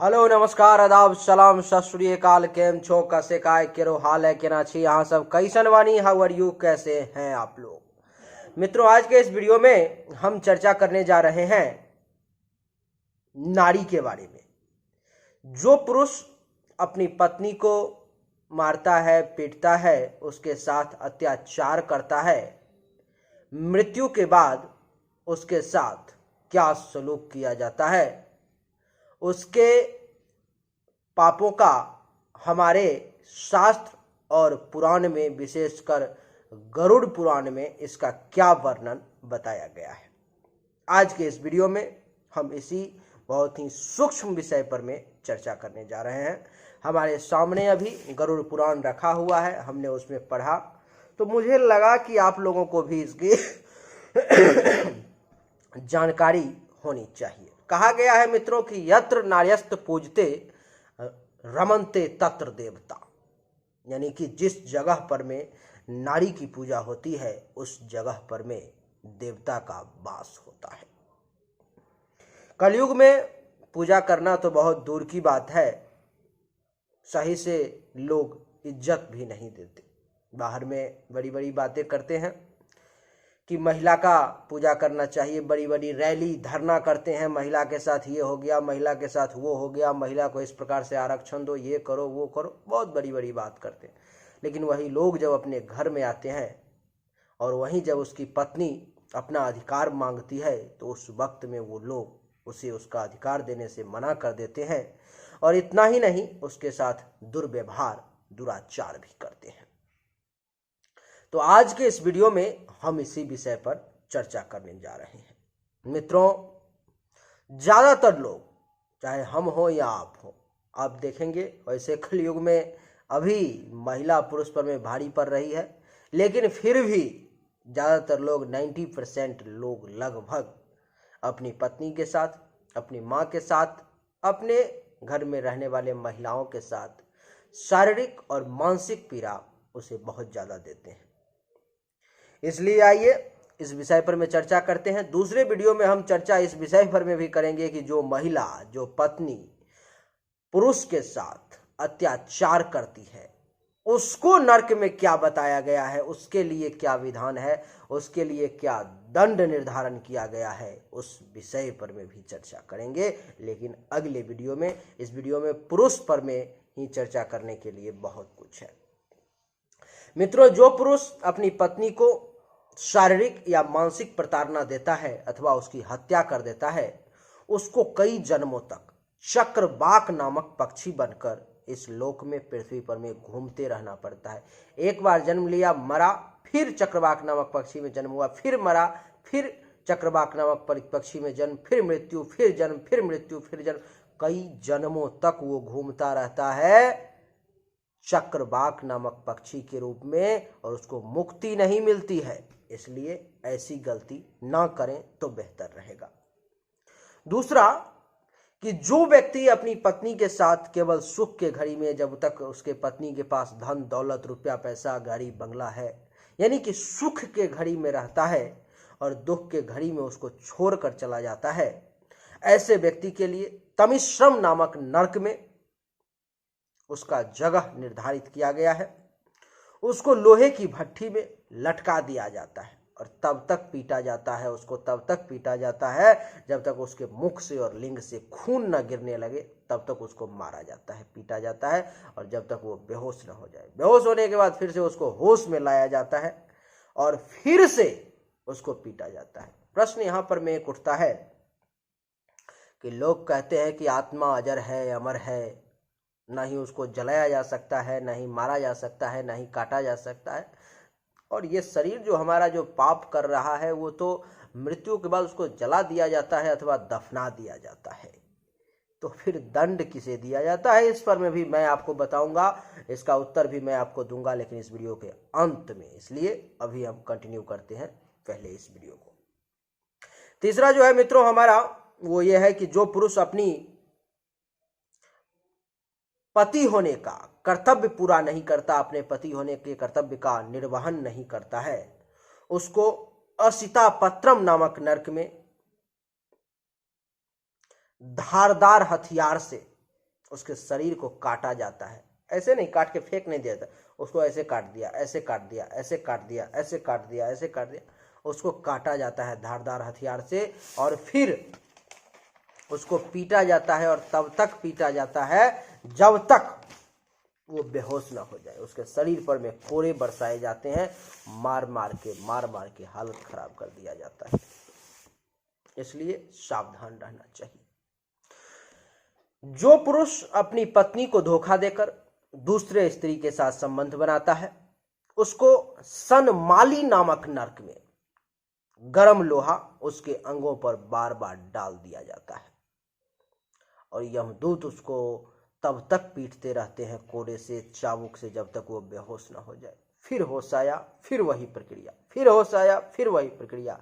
Hello नमस्कार आदाब सलाम सत श्री अकाल। केम छो कैसे काय केरो हाल है केना छी यहाँ सब कैसन वानी हाउ आर यू, कैसे हैं आप लोग। मित्रों, आज के इस वीडियो में हम चर्चा करने जा रहे हैं नारी के बारे में। जो पुरुष अपनी पत्नी को मारता है, पीटता है, उसके साथ अत्याचार करता है, मृत्यु के बाद उसके साथ क्या सलूक किया जाता है, उसके पापों का हमारे शास्त्र और पुराण में, विशेषकर गरुड़ पुराण में इसका क्या वर्णन बताया गया है। आज के इस वीडियो में हम इसी बहुत ही सूक्ष्म विषय पर में चर्चा करने जा रहे हैं। हमारे सामने अभी गरुड़ पुराण रखा हुआ है, हमने उसमें पढ़ा तो मुझे लगा कि आप लोगों को भी इसकी जानकारी होनी चाहिए। कहा गया है मित्रों कि यत्र नार्यस्त पूजते रमनते तत्र देवता, यानी कि जिस जगह पर में नारी की पूजा होती है उस जगह पर में देवता का वास होता है। कलयुग में पूजा करना तो बहुत दूर की बात है, सही से लोग इज्जत भी नहीं देते। बाहर में बड़ी बड़ी बातें करते हैं कि महिला का पूजा करना चाहिए, बड़ी बड़ी रैली धरना करते हैं, महिला के साथ ये हो गया, महिला के साथ वो हो गया, महिला को इस प्रकार से आरक्षण दो, ये करो वो करो, बहुत बड़ी बड़ी बात करते हैं। लेकिन वही लोग जब अपने घर में आते हैं और वहीं जब उसकी पत्नी अपना अधिकार मांगती है तो उस वक्त में वो लोग उसे उसका अधिकार देने से मना कर देते हैं, और इतना ही नहीं उसके साथ दुर्व्यवहार, दुराचार भी करते हैं। तो आज के इस वीडियो में हम इसी विषय पर चर्चा करने जा रहे हैं। मित्रों, ज़्यादातर लोग, चाहे हम हो या आप हो, आप देखेंगे वैसे कलयुग में अभी महिला पुरुष पर में भारी पड़ रही है, लेकिन फिर भी ज़्यादातर लोग 90% लोग लगभग अपनी पत्नी के साथ, अपनी माँ के साथ, अपने घर में रहने वाले महिलाओं के साथ शारीरिक और मानसिक पीड़ा उसे बहुत ज़्यादा देते हैं। इसलिए आइए इस विषय पर में चर्चा करते हैं। दूसरे वीडियो में हम चर्चा इस विषय पर में भी करेंगे कि जो महिला, जो पत्नी पुरुष के साथ अत्याचार करती है उसको नरक में क्या बताया गया है, उसके लिए क्या विधान है, उसके लिए क्या दंड निर्धारण किया गया है, उस विषय पर में भी चर्चा करेंगे। लेकिन अगले वीडियो में, इस वीडियो में पुरुष पर में ही चर्चा करने के लिए बहुत कुछ है। मित्रों, जो पुरुष अपनी पत्नी को शारीरिक या मानसिक प्रताड़ना देता है अथवा उसकी हत्या कर देता है, उसको कई जन्मों तक चक्रवाक नामक पक्षी बनकर इस लोक में, पृथ्वी पर में घूमते रहना पड़ता है। एक बार जन्म लिया, मरा, फिर चक्रवाक नामक पक्षी में जन्म हुआ, फिर मरा, फिर चक्रवाक नामक पक्षी में जन्म, फिर मृत्यु, फिर जन्म, फिर मृत्यु, फिर जन्म, कई जन्मों तक वो घूमता रहता है चक्रवाक नामक पक्षी के रूप में, और उसको मुक्ति नहीं मिलती है। इसलिए ऐसी गलती ना करें तो बेहतर रहेगा। दूसरा, कि जो व्यक्ति अपनी पत्नी के साथ केवल सुख के घड़ी में, जब तक उसके पत्नी के पास धन दौलत, रुपया पैसा, गाड़ी बंगला है, यानी कि सुख के घड़ी में रहता है और दुख के घड़ी में उसको छोड़कर चला जाता है, ऐसे व्यक्ति के लिए तमिश्रम नामक नरक में उसका जगह निर्धारित किया गया है। उसको लोहे की भट्ठी में लटका दिया जाता है और तब तक पीटा जाता है, उसको तब तक पीटा जाता है जब तक उसके मुख से और लिंग से खून न गिरने लगे, तब तक उसको मारा जाता है, पीटा जाता है, और जब तक वो बेहोश न हो जाए। बेहोश होने के बाद फिर से उसको होश में लाया जाता है और फिर से उसको पीटा जाता है। प्रश्न यहाँ पर में एक उठता है कि लोग कहते हैं कि आत्मा अजर है, अमर है, ना ही उसको जलाया जा सकता है, ना ही मारा जा सकता है, ना ही काटा जा सकता है, और ये शरीर जो हमारा जो पाप कर रहा है वो तो मृत्यु के बाद उसको जला दिया जाता है अथवा दफना दिया जाता है, तो फिर दंड किसे दिया जाता है, इस पर में भी मैं आपको बताऊंगा, इसका उत्तर भी मैं आपको दूंगा, लेकिन इस वीडियो के अंत में। इसलिए अभी हम कंटिन्यू करते हैं पहले इस वीडियो को। तीसरा जो है मित्रों हमारा, वो ये है कि जो पुरुष अपनी पति होने का कर्तव्य पूरा नहीं करता, अपने पति होने के कर्तव्य का निर्वहन नहीं करता है, उसको असिता पत्रम नामक नरक में धारदार हथियार से उसके शरीर को काटा जाता है। ऐसे नहीं काट के फेंक नहीं दिया जाता, उसको ऐसे काट दिया, ऐसे काट दिया, ऐसे काट दिया, ऐसे काट दिया, ऐसे काट दिया, उसको काटा जाता है धारदार हथियार से, और फिर उसको पीटा जाता है, और तब तक पीटा जाता है जब तक वो बेहोश ना हो जाए। उसके शरीर पर में कोड़े बरसाए जाते हैं, मार मार के हालत खराब कर दिया जाता है। इसलिए सावधान रहना चाहिए। जो पुरुष अपनी पत्नी को धोखा देकर दूसरे स्त्री के साथ संबंध बनाता है, उसको सनमाली नामक नरक में गरम लोहा उसके अंगों पर बार बार डाल दिया जाता है, और यमदूत उसको तब तक पीटते रहते हैं कोड़े से, चाबुक से, जब तक वो बेहोश ना हो जाए। फिर होश आया, फिर वही प्रक्रिया, फिर होश आया, फिर वही प्रक्रिया,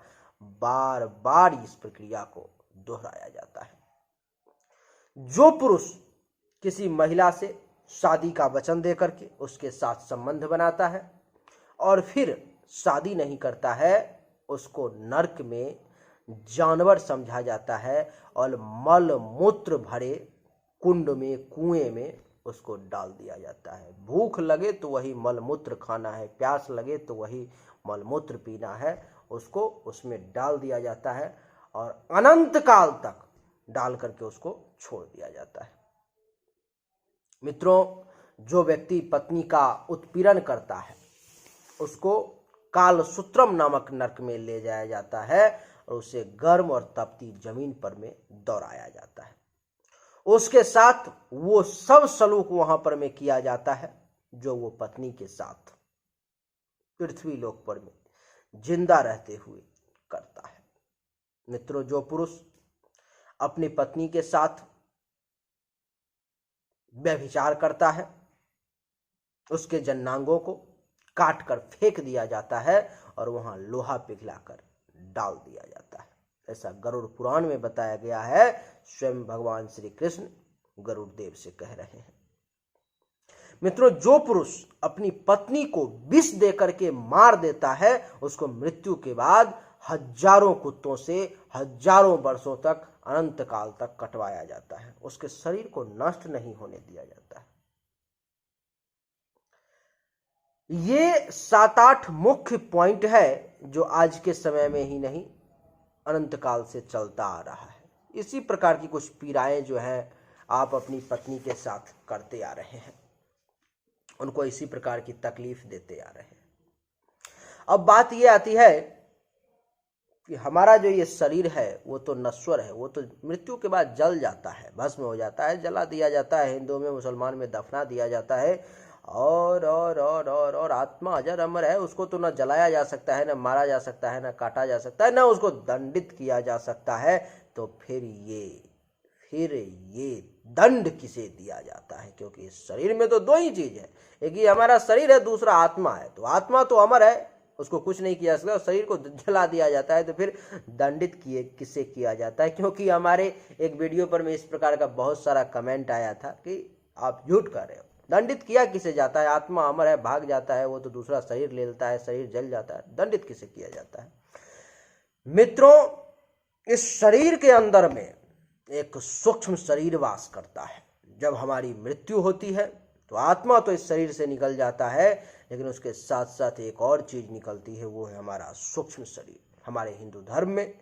बार बार इस प्रक्रिया को दोहराया जाता है। जो पुरुष किसी महिला से शादी का वचन देकर के उसके साथ संबंध बनाता है और फिर शादी नहीं करता है, उसको नरक में जानवर समझा जाता है, और मल मूत्र भरे कुंड में, कुएं में उसको डाल दिया जाता है। भूख लगे तो वही मलमूत्र खाना है, प्यास लगे तो वही मलमूत्र पीना है, उसको उसमें डाल दिया जाता है, और अनंत काल तक डाल करके उसको छोड़ दिया जाता है। मित्रों, जो व्यक्ति पत्नी का उत्पीड़न करता है उसको कालसूत्रम नामक नरक में ले जाया जाता है, और उसे गर्म और तपती जमीन पर में दौड़ाया जाता है। उसके साथ वो सब सलूक वहां पर में किया जाता है जो वो पत्नी के साथ पृथ्वी लोक पर में जिंदा रहते हुए करता है। मित्रों, जो पुरुष अपनी पत्नी के साथ व्यभिचार करता है, उसके जन्नांगों को काट कर फेंक दिया जाता है, और वहां लोहा पिघलाकर डाल दिया जाता है। ऐसा गरुड़ पुराण में बताया गया है। स्वयं भगवान श्री कृष्ण गरुड़ देव से कह रहे हैं। मित्रों, जो पुरुष अपनी पत्नी को विष देकर के मार देता है, उसको मृत्यु के बाद हजारों कुत्तों से हजारों वर्षों तक, अनंत काल तक कटवाया जाता है। उसके शरीर को नष्ट नहीं होने दिया जाता है। ये 7-8 मुख्य पॉइंट है जो आज के समय में ही नहीं, अनंत काल से चलता आ रहा है। इसी प्रकार की कुछ पीड़ाएं जो हैं आप अपनी पत्नी के साथ करते आ रहे हैं, उनको इसी प्रकार की तकलीफ देते आ रहे हैं। अब बात ये आती है कि हमारा जो ये शरीर है वो तो नश्वर है, वो तो मृत्यु के बाद जल जाता है, भस्म हो जाता है, जला दिया जाता है, हिंदू में मुसलमान में दफना दिया जाता है, और आत्मा अजर अमर है। उसको तो न जलाया जा सकता है, न मारा जा सकता है, न काटा जा सकता है, न उसको दंडित किया जा सकता है। तो फिर ये दंड किसे दिया जाता है? क्योंकि इस शरीर में तो दो ही चीज है, एक ही हमारा शरीर है, दूसरा आत्मा है। तो आत्मा तो अमर है, उसको कुछ नहीं किया सकता, शरीर को जला दिया जाता है। तो फिर दंडित किसे किया जाता है? क्योंकि हमारे एक वीडियो पर में इस प्रकार का बहुत सारा कमेंट आया था कि आप झूठ कर रहे हो, दंडित किया किसे जाता है? आत्मा अमर है, भाग जाता है, वो तो दूसरा शरीर ले लेता है, शरीर जल जाता है, दंडित किसे किया जाता है? मित्रों, इस शरीर के अंदर में एक सूक्ष्म शरीर वास करता है। जब हमारी मृत्यु होती है तो आत्मा तो इस शरीर से निकल जाता है, लेकिन उसके साथ साथ एक और चीज निकलती है, वो है हमारा सूक्ष्म शरीर। हमारे हिंदू धर्म में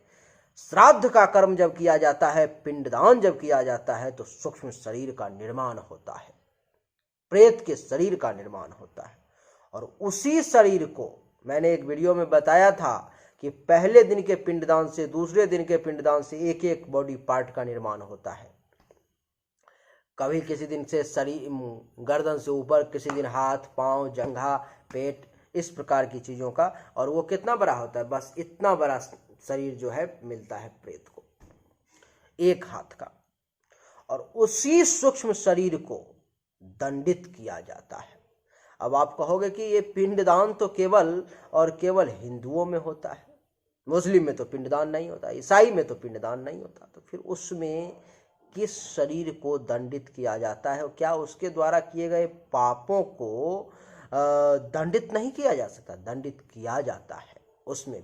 श्राद्ध का कर्म जब किया जाता है, पिंडदान जब किया जाता है, तो सूक्ष्म शरीर का निर्माण होता है, प्रेत के शरीर का निर्माण होता है। और उसी शरीर को मैंने एक वीडियो में बताया था कि पहले दिन के पिंडदान से दूसरे दिन के पिंडदान से एक एक बॉडी पार्ट का निर्माण होता है। कभी किसी दिन से शरीर, गर्दन से ऊपर, किसी दिन हाथ, पांव, जंघा, पेट, इस प्रकार की चीजों का। और वो कितना बड़ा होता है? बस इतना बड़ा शरीर जो है मिलता है प्रेत को, एक हाथ का। और उसी सूक्ष्म शरीर को दंडित किया जाता है। अब आप कहोगे कि ये पिंडदान तो केवल और केवल हिंदुओं में होता है, मुस्लिम में तो पिंडदान नहीं होता, ईसाई में तो पिंडदान नहीं होता। तो फिर उसमें किस शरीर को दंडित किया जाता है? और क्या उसके द्वारा किए गए पापों को दंडित नहीं किया जा सकता? दंडित किया जाता है। उसमें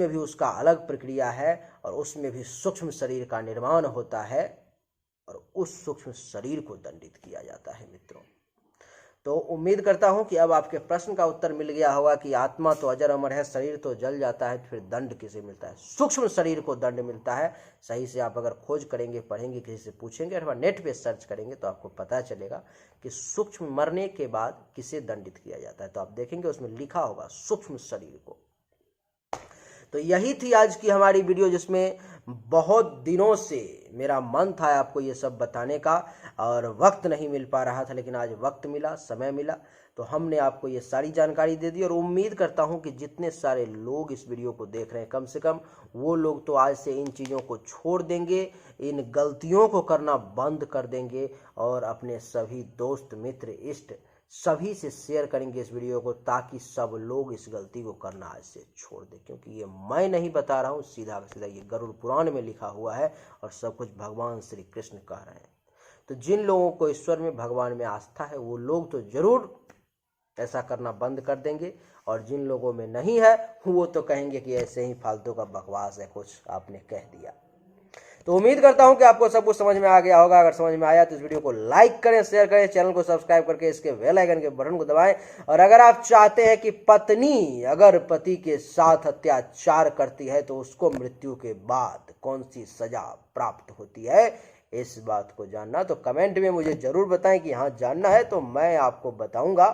भी उसका अलग प्रक्रिया है, और उसमें भी सूक्ष्म शरीर का निर्माण होता है, और उस सूक्ष्म शरीर को दंडित किया जाता है मित्रों। तो उम्मीद करता हूं कि अब आपके प्रश्न का उत्तर मिल गया होगा कि आत्मा तो अजर अमर है, शरीर तो जल जाता है, फिर दंड किसे मिलता है? सूक्ष्म शरीर को दंड मिलता है। सही से आप अगर खोज करेंगे, पढ़ेंगे, किसी से पूछेंगे अथवा नेट पे सर्च करेंगे तो आपको पता चलेगा कि सूक्ष्म मरने के बाद किसे दंडित किया जाता है। तो आप देखेंगे उसमें लिखा होगा सूक्ष्म शरीर को। तो यही थी आज की हमारी वीडियो, जिसमें बहुत दिनों से मेरा मन था आपको ये सब बताने का और वक्त नहीं मिल पा रहा था, लेकिन आज वक्त मिला, समय मिला, तो हमने आपको ये सारी जानकारी दे दी। और उम्मीद करता हूँ कि जितने सारे लोग इस वीडियो को देख रहे हैं, कम से कम वो लोग तो आज से इन चीज़ों को छोड़ देंगे, इन गलतियों को करना बंद कर देंगे और अपने सभी दोस्त, मित्र, इष्ट सभी से शेयर करेंगे इस वीडियो को, ताकि सब लोग इस गलती को करना आज से छोड़ दें। क्योंकि ये मैं नहीं बता रहा हूँ, सीधा सीधा ये गरुड़ पुराण में लिखा हुआ है और सब कुछ भगवान श्री कृष्ण कह रहे हैं। तो जिन लोगों को ईश्वर में, भगवान में आस्था है, वो लोग तो जरूर ऐसा करना बंद कर देंगे, और जिन लोगों में नहीं है वो तो कहेंगे कि ऐसे ही फालतू का बकवास है, कुछ आपने कह दिया। तो उम्मीद करता हूं कि आपको सब कुछ समझ में आ गया होगा। अगर समझ में आया तो इस वीडियो को लाइक करें, शेयर करें, चैनल को सब्सक्राइब करके इसके बेल आइकन के बटन को दबाएं। और अगर आप चाहते हैं कि पत्नी अगर पति के साथ अत्याचार करती है तो उसको मृत्यु के बाद कौन सी सजा प्राप्त होती है, इस बात को जानना तो कमेंट में मुझे जरूर बताएं कि हाँ जानना है, तो मैं आपको बताऊंगा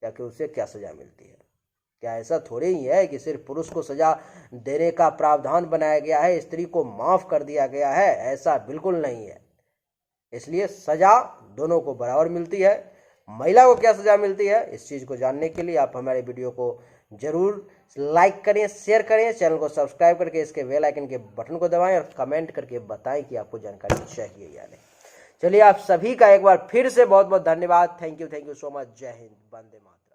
कि उसे क्या सजा मिलती है। क्या ऐसा थोड़े ही है कि सिर्फ पुरुष को सजा देने का प्रावधान बनाया गया है, स्त्री को माफ कर दिया गया है? ऐसा बिल्कुल नहीं है। इसलिए सजा दोनों को बराबर मिलती है। महिला को क्या सजा मिलती है, इस चीज को जानने के लिए आप हमारे वीडियो को जरूर लाइक करें, शेयर करें, चैनल को सब्सक्राइब करके इसके बेल आइकन के बटन को दबाएं और कमेंट करके बताएं कि आपको जानकारी चाहिए या नहीं। चलिए, आप सभी का एक बार फिर से बहुत बहुत धन्यवाद। Thank you so much. जय हिंद, वंदे मातरम।